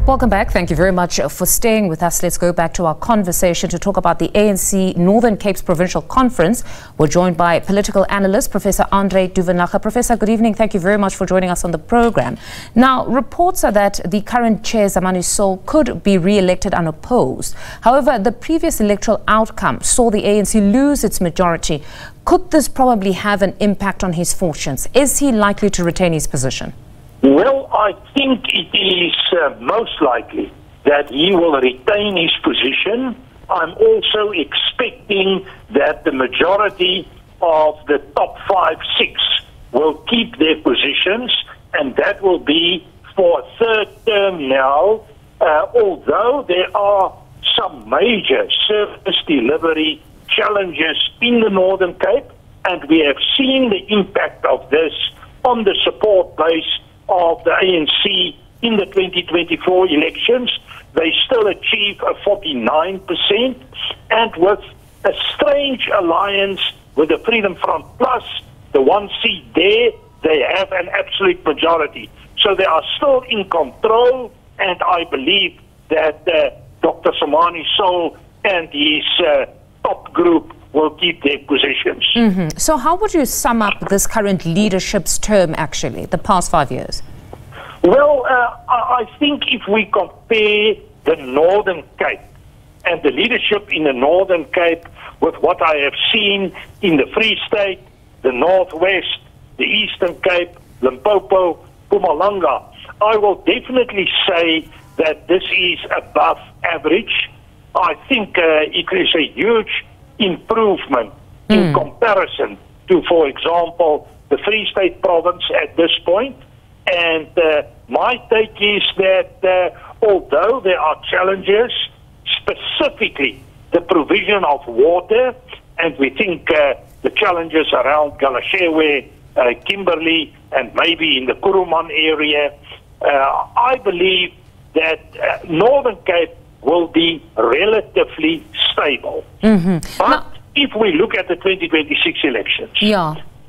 Welcome back. Thank you very much for staying with us. Let's go back to our conversation to talk about the ANC Northern Cape's Provincial Conference. We're joined by political analyst, Professor Andre Duvenage. Professor, good evening. Thank you very much for joining us on the program. Now, reports are that the current chair, Zamani Soul, could be re-elected unopposed. However, the previous electoral outcome saw the ANC lose its majority. Could this probably have an impact on his fortunes? Is he likely to retain his position? Well, I think it is most likely that he will retain his position. I'm also expecting that the majority of the top 5, 6 will keep their positions, and that will be for a third term now, although there are some major service delivery challenges in the Northern Cape, and we have seen the impact of this on the support base of the ANC in the 2024 elections. They still achieve a 49%, and with a strange alliance with the Freedom Front Plus, the one seat there, they have an absolute majority. So they are still in control, and I believe that Dr. Zamani Soul and his top group will keep their positions. So how would you sum up this current leadership's term, actually, the past 5 years? Well, I think if we compare the Northern Cape and the leadership in the Northern Cape with what I have seen in the Free State, the Northwest, the Eastern Cape, Limpopo, Mpumalanga, I will definitely say that this is above average. I think it is a huge improvement in comparison to, for example, the Free State province at this point. And my take is that although there are challenges, specifically the provision of water, and we think the challenges around Galeshewe, Kimberley, and maybe in the Kuruman area, I believe that Northern Cape will be relatively stable. But if we look at the 2026 elections,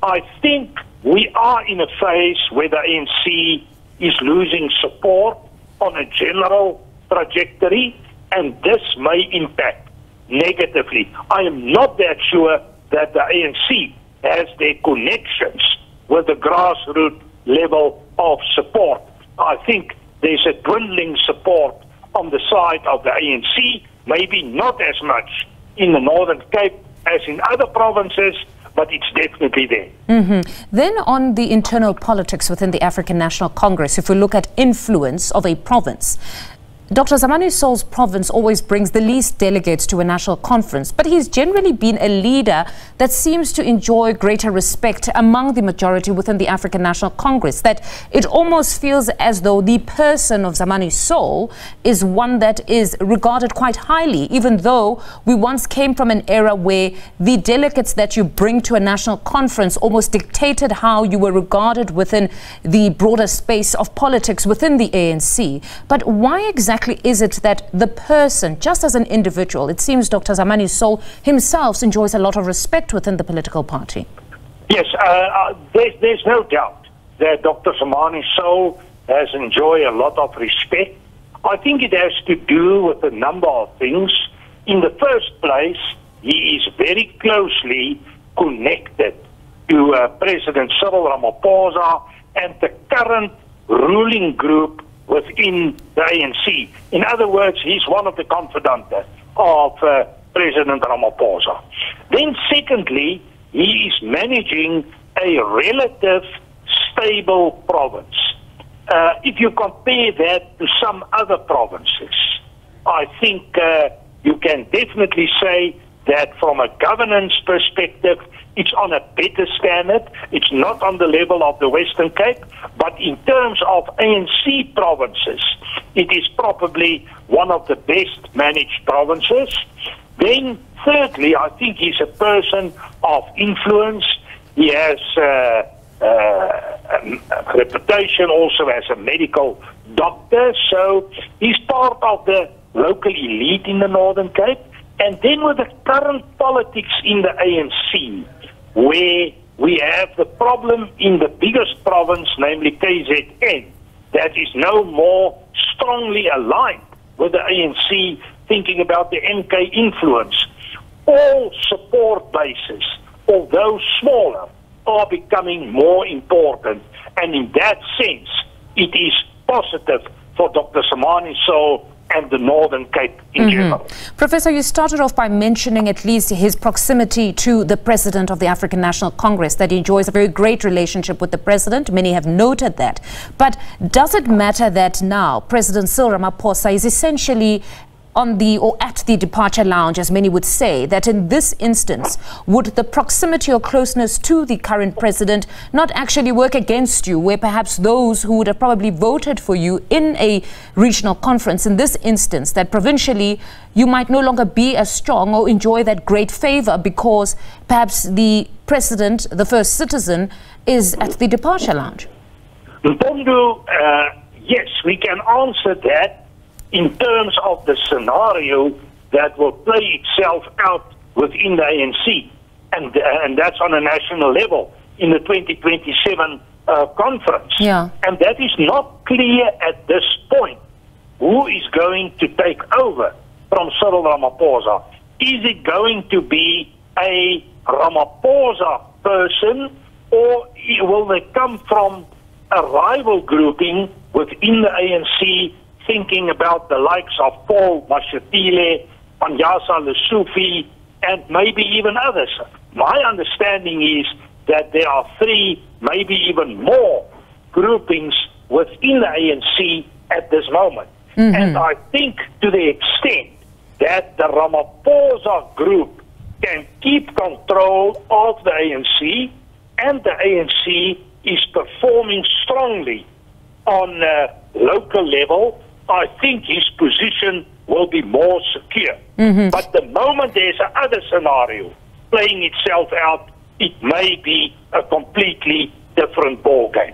I think we are in a phase where the ANC is losing support on a general trajectory, and this may impact negatively. I am not that sure that the ANC has their connections with the grassroots level of support. I think there's a dwindling support on the side of the ANC, maybe not as much in the Northern Cape as in other provinces, but it's definitely there. Then on the internal politics within the African National Congress, if we look at influence of a province, Dr. Zamani Soul's province always brings the least delegates to a national conference, but he's generally been a leader that seems to enjoy greater respect among the majority within the African National Congress, that it almost feels as though the person of Zamani Soul is one that is regarded quite highly, even though we once came from an era where the delegates that you bring to a national conference almost dictated how you were regarded within the broader space of politics within the ANC. But why exactly is it that the person, just as an individual, it seems Dr. Zamani Soul himself enjoys a lot of respect within the political party? Yes, there's no doubt that Dr. Zamani Soul has enjoyed a lot of respect. I think it has to do with a number of things. In the first place, he is very closely connected to President Cyril Ramaphosa and the current ruling group within the ANC. In other words, he's one of the confidants of President Ramaphosa. Then secondly, he is managing a relative stable province. If you compare that to some other provinces, I think you can definitely say that from a governance perspective, it's on a better standard. It's not on the level of the Western Cape, but in terms of ANC provinces, it is probably one of the best managed provinces. Then thirdly, I think he's a person of influence. He has a reputation also as a medical doctor, so he's part of the local elite in the Northern Cape. And then with the current politics in the ANC, where we have the problem in the biggest province, namely KZN, that is no more strongly aligned with the ANC, thinking about the MK influence. All support bases, although smaller, are becoming more important. And in that sense, it is positive for Dr. Zamani Soul and the Northern Cape in general. Professor, you started off by mentioning at least his proximity to the President of the African National Congress, that he enjoys a very great relationship with the President. Many have noted that. But does it matter that now President Cyril Ramaphosa is essentially on the or at the departure lounge, as many would say, that in this instance, would the proximity or closeness to the current president not actually work against you, where perhaps those who would have probably voted for you in a regional conference, in this instance, that provincially you might no longer be as strong or enjoy that great favor because perhaps the president, the first citizen, is at the departure lounge? Mpondo, yes, we can answer that in terms of the scenario that will play itself out within the ANC. And that's on a national level in the 2027 conference. Yeah. And that is not clear at this point. Who is going to take over from Cyril Ramaphosa? Is it going to be a Ramaphosa person, or will they come from a rival grouping within the ANC, thinking about the likes of Paul Mashatile, Panjasa Lesufi, and maybe even others? My understanding is that there are 3, maybe even more groupings within the ANC at this moment. And I think to the extent that the Ramaphosa group can keep control of the ANC, and the ANC is performing strongly on a local level, I think his position will be more secure. But the moment there's another scenario playing itself out, it may be a completely different ballgame.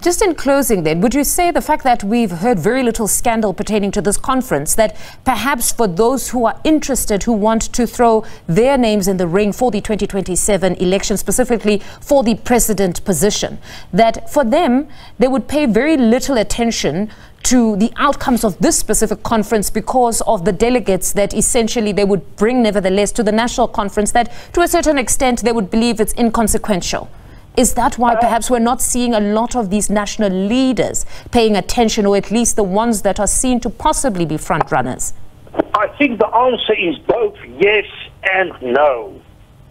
Just in closing then, would you say the fact that we've heard very little scandal pertaining to this conference, that perhaps for those who are interested, who want to throw their names in the ring for the 2027 election, specifically for the president position, that for them, they would pay very little attention to the outcomes of this specific conference because of the delegates that essentially they would bring nevertheless to the national conference, that to a certain extent they would believe it's inconsequential? Is that why perhaps we're not seeing a lot of these national leaders paying attention, or at least the ones that are seen to possibly be front runners? I think the answer is both yes and no.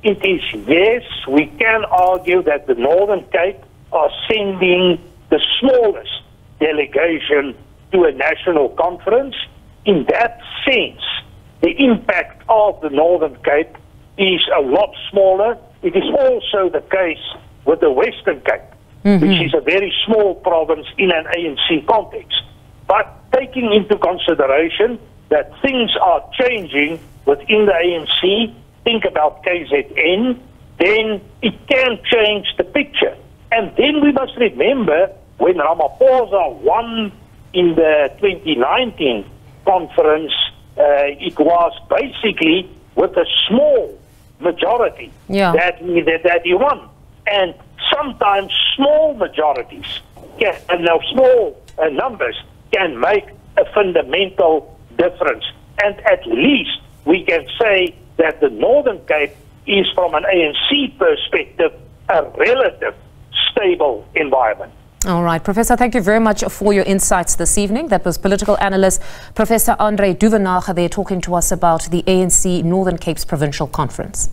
It is yes, we can argue that the Northern Cape are sending the smallest delegation to a national conference. In that sense, the impact of the Northern Cape is a lot smaller. It is also the case with the Western Cape, which is a very small province in an ANC context. But taking into consideration that things are changing within the ANC, think about KZN, then it can change the picture. And then we must remember, when Ramaphosa won in the 2019 conference, it was basically with a small majority that he won. And sometimes small majorities and small numbers can make a fundamental difference. And at least we can say that the Northern Cape is, from an ANC perspective, a relative stable environment. All right, Professor, thank you very much for your insights this evening. That was political analyst Professor Andre Duvenage there talking to us about the ANC Northern Cape's Provincial Conference.